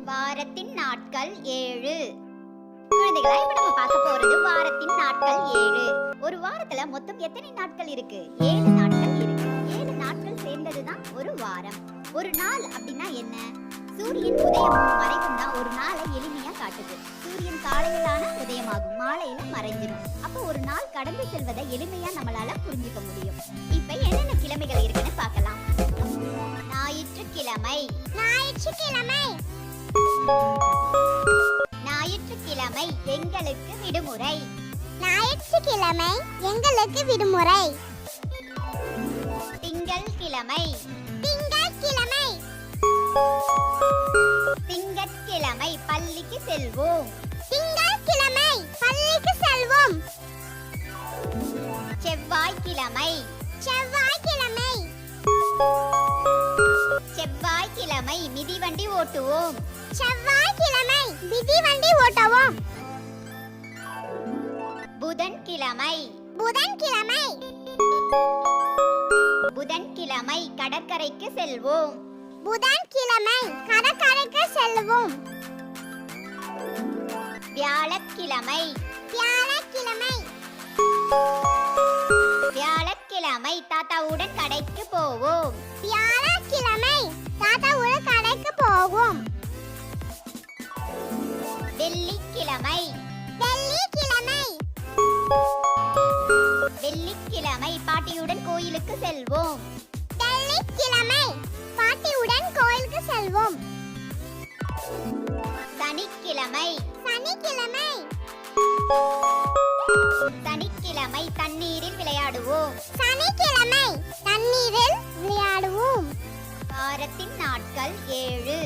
வாரத்தின் நாட்கள் 7. குழந்தைகளா, இப்ப நம்ம பார்க்க போறது வாரத்தின் நாட்கள் 7. ஒரு வாரத்துல மொத்தம் எத்தனை நாட்கள் இருக்கு? 7 நாட்கள் இருக்கு. 7 நாட்கள் சேர்ந்ததுதான் ஒரு வாரம். ஒரு நாள் அப்படின்னா என்ன? சூரியன் உதயமும் மறைவும் தான் ஒரு நாளை எளிமையா காட்டுது. சூரியன் காலையிலான உதயமாகும், மாலையில மறைஞ்சிடும். அப்ப ஒரு நாள் கடந்து செல்வதை எளிமையா நம்மளால புரிஞ்சுக்க முடியும். இப்ப என்னென்ன கிழமைகள் இருக்குன்னு பார்க்கலாம். ஞாயிற்றுக்கிழமை. ஞாயிற்றுக்கிழமை எங்களுக்கு விடுமுறை. ஞாயிற்றுக்கிழமை எங்களுக்கு விடுமுறை. திங்கட்கிழமை. திங்கட்கிழமை பள்ளிக்கு செல்வோம். திங்கட்கிழமை பள்ளிக்கு செல்வோம். செவ்வாய்க்கிழமை. செவ்வாய்க்கிழமை மிதிவண்டி ஓட்டுவோம். செவ்வாய்க்கிழமை மிதிவண்டி ஓட்டுவோம். புதன்கிழமை. புதன்கிழமை கடற்கரைக்கு செல்வோம். புதன்கிழமை கடற்கரைக்கு செல்வோம். வியாழக்கிழமை. வியாழக்கிழமை தாத்தாவுடன் கடைக்கு போவோம். வியாழக்கிழமை தாத்தாவுடன் கடைக்கு போவோம். வெள்ளிக்கிழமை. வெள்ளிக்கிழமை பாட்டியுடன் கோயிலுக்கு செல்வோம். வெள்ளிக்கிழமை பாட்டியுடன் கோயிலுக்கு செல்வோம். சனிக்கிழமை. சனிக்கிழமை தண்ணீரில் விளையாடுவோம். சனிக்கிழமை தண்ணீரில் விளையாடுவோம். வாரத்தின் நாட்கள் 7.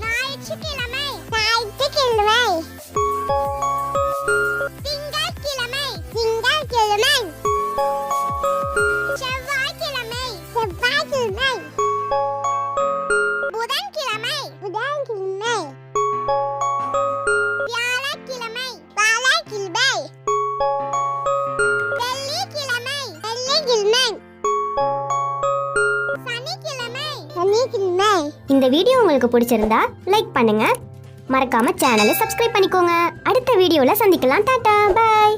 ஞாயிற்றுக்கிழமை. திங்கட்கிழமை. செவ்வாய்க்கிழமை. புதன்கிழமை. வியாழக்கிழமை. வெள்ளிக்கிழமை. சனிக்கிழமை. இந்த வீடியோ உங்களுக்கு பிடிச்சிருந்தா லைக் பண்ணுங்க, மறக்காம சேனலை சப்ஸ்கிரைப் பண்ணிக்கோங்க. அடுத்த வீடியோல சந்திக்கலாம். டாடா, பை.